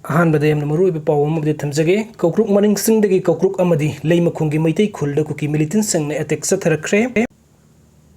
अहानबदे यमना मरुइबे पाव अमबदे थमजगे कौक्रुक मनिंग सिंगदगी कौक्रुक अमदी लेइमखोंगी मैतै खुलदा कुकी मिलिटेंट संगने अटैक सथरखरे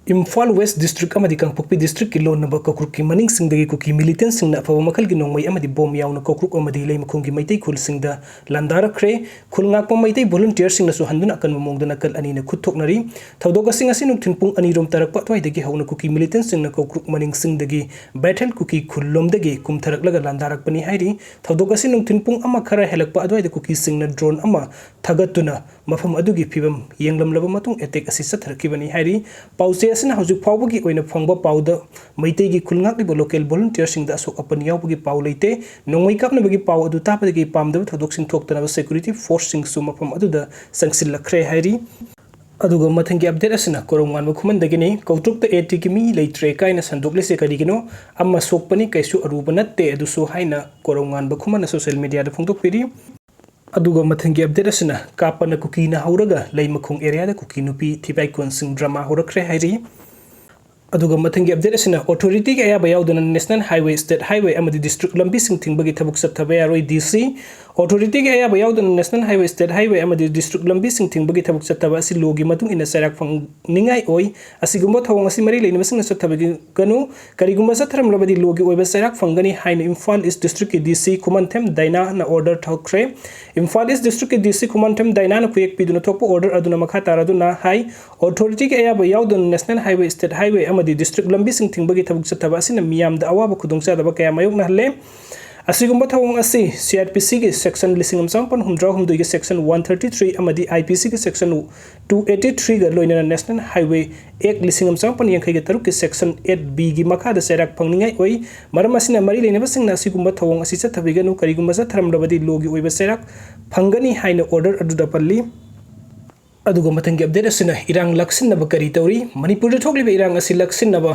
इम्फाल वेस्ट डिस्ट्रिक्ट अमदी कांगपोकपी डिस्ट्रिक्ट की लोन नंबर कौक्रुक की मनिंग सिंगदगी कुकी मिलिटेंट संगना अफब मखल की नोंगमै अमदी बोम यावना कौक्रुक अमदी लेइमखोंगी मैतै खुल सिंगदा लांदारखरे खुलंगाकपा मैतै वॉलंटियर सिंगनासु हंदुना अकन मोंगदना कल अनीना खुथोकनरी थौदोकसिंग असि नुथिन पुंग अनीरोम तरकपा अत्वाइदगी हौना कुकी मिलिटेंट सिंगना कौक्रुक मनिंग सिंगदगी बैटल कुकी खुल्लोमदगी कुमथरकलगा लांदारकपनी हाइरी थौदोकसि नुथिन पुंग अमा खरा हेलकपा अद्वाइदा कुकी सिंगना ड्रोन अमा थगतुना मफम अदुगी फिबम येंगलमलबा मतुंग अटैक असि सथरकिबनी हाइरी पाउसे असना हौजिक फाउबगी ओइना फंगबा पाउदा मैतैगी खुलंगाकलिबा लोकल वॉलंटियर सिंगदा असोक अपन यावबगी पाउ लेते नोंगमै कापनबगी पाउ अदु तापदगी पामदब थौदोकसिंग थोक्तनबा सिक्युरिटी फोर्स सिंग सु मफम अदुदा संगसिलखरे हाइरी अदुगा मथंगी अपडेट असना कोरोंगानबा खुमनदगिनी कौट्रुकता एटी की मी लेट्रे काइना संदोकलेसे करिगिनो अम्मा सोकपनी कैसु अरुबा नत्ते अदुसु हाइना कोरोंगानबा खुमना सोशल मीडिया दा फोंदोकपिरी अदुगा मथंगी अपडेट असना कापना कुकी ना हौरागा लेइमखोंग एरिया दा कुकी नुपी थिबाइकन सिंग ड्रामा होरखरे हाइरी अदुगा मथंगी अपडेट असना ऑथोरिटी के अयाबा यावदना नेशनल हाईवे स्टेट हाईवे अमदी डिस्ट्रिक्ट लंबी सिंग थिंगबगी थबुक सथबा यारोय डीसी ऑथोरिटी के अयाबा यावदना नेशनल हाईवे स्टेट हाईवे अमदी डिस्ट्रिक्ट लंबी सिंग थिंगबगी थबुक सथबा असि लोगी मतुंग इना सराक फंगनिंगाई ओय असिगुंबा थवंग असि मरि लेनबा सिंग सथबगी गनु करिगुंबा सथरमलबदी लोगी ओयबा सराक फंगनी हाइन इम्फाल ईस्ट डिस्ट्रिक्ट के डीसी खुमनथेम दाइना ना ऑर्डर थौखरे इम्फाल ईस्ट डिस्ट्रिक्ट के डीसी खुमनथेम दाइना ना कुयेक पिदुना थोकपा ऑर्डर अदुना मखा तारादुना हाई ऑथोरिटी के अयाबा यावदना नेशनल हाईवे स्टेट हाईवे अमदी डिस्ट्रिक्ट लंबी सिंग थिंगबगी थबुक सथबा असि मियामदा अवाबा खुदोंचादबा कया मायोकना हले असिगुंबा थवंग असि सीआरपीसी के सेक्शन लिसिंग अमचांपन हुमद्रा हुमदुई के सेक्शन 133 अमदी आईपीसी के सेक्शन 283 ग लोइना नेशनल हाईवे एक लिसिंग अमचांपन यंखै के तरुक के सेक्शन 8B गी मखा द सेराक फंगनिंगाई ओई मरम असिना मरि लेनबा सिंगना असिगुंबा थवंग असि सथबिगनु करिगुंबा सथरमलबदी लोगी ओइबा सेराक फंगनी हाइना ऑर्डर अदुदा पल्ली अदुगा मथंगी अपडेट असना इरांग लक्सिनबा करी तौरी मणिपुर थोकलिबा इरांग असि लक्सिनबा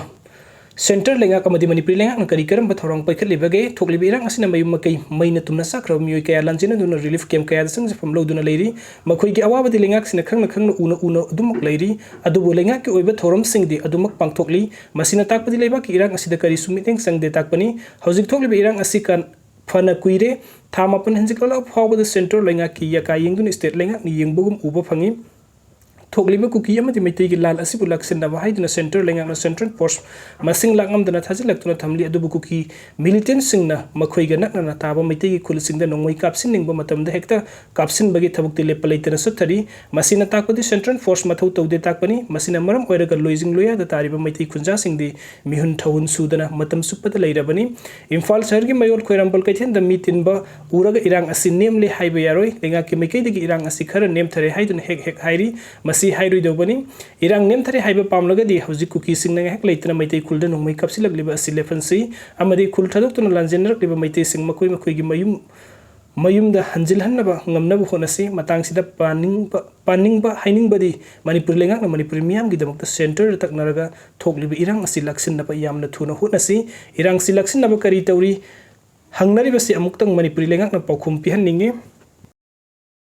सेंटर लेंगाक अमदी मणिपुर लेंगाक करी करम थौरंग पैखलिबगे थोकलिबा इरांग असना मयुम मकै मैना तुमना साख्रब मियोय कया लांजिनदुना रिलीफ कैम्प कया संजफम लौदुना लेरी मखोइगी अवाबदी लेंगाक सिना खंगना खंगना उना अदुमक लेरी अदुबो लेंगाक के ओइबा थौरम सिंगदी अदुमक पांगथोकली मसिना ताकपदी लेबाक इरांग असिदा करी सुमितेंग संगदे ताकपनी हौजिक थोकलिबा इरांग असि kan फना कुइरे था मापन हंजिकला फावबद सेंटर लेंगाक की यका यंगदुन स्टेट लेंगाक नि यंगबगुम उबा फंगी थोकलिबा कुकी अमदी मैतैगी लाल असिबु लक्सिनबा हाइदुना सेंटर लेंगाकना सेंट्रल फोर्स मसिंग लांगमदना थाजिलक्तुना थमली अदुबु कुकी मिलिटेंट सिंगना मखोइगा नकना ताबा मैतैगी खुलसिंगदा नोंगमै कापसिननिंगबा मतमदा हेक्ता कापसिनबगी थबुकति लेपा लेतना सथरी मसिना ताकपदि सेंट्रल फोर्स मथौ तौदे ताकपनी मसिना मरम ओइरगा लोइजिंग लोयादा तारिबा मैतै खुंजा सिंगदि मिहुन थौन सुदना मतम सुपदा लेरबनी इम्फाल शहर की मयोल खोइरामबल कैथेनदा मितिनबा उरगा इरांग असि नेमले हाइबा यारोय लेंगाकि मैकैदगी इरांग असि खरा नेमथरे हाइदुना हेक हाइरी मसि हाइरुइदोबनी इरांग नेमथरे हाइबा पामलगदी हौजिक कुकी सिंगना हेक लेतना मैतै खुलदा नोंगमै कापसिलगलिबा असि लेफनसि अमदि खुल थदोक्तुना लांजेनरकलिबा मैतै सिंग मखोइ मखोइगी मयुमदा हंजिलहन्नबा ngamnaba honasi matangsida paningba hainingबदी मणिपुर लेंगाकना मणिपुर मियामगिदमक्ता सेंटर तकनरगा थोकलिबा इरांग असि लक्सिनबा यामना थुना होनसि इरांग सि लक्सिनबा करी तौरी हंगनरिबसि अमुक्तंग मणिपुर लेंगाकना पाउखुम पिहन्निंगे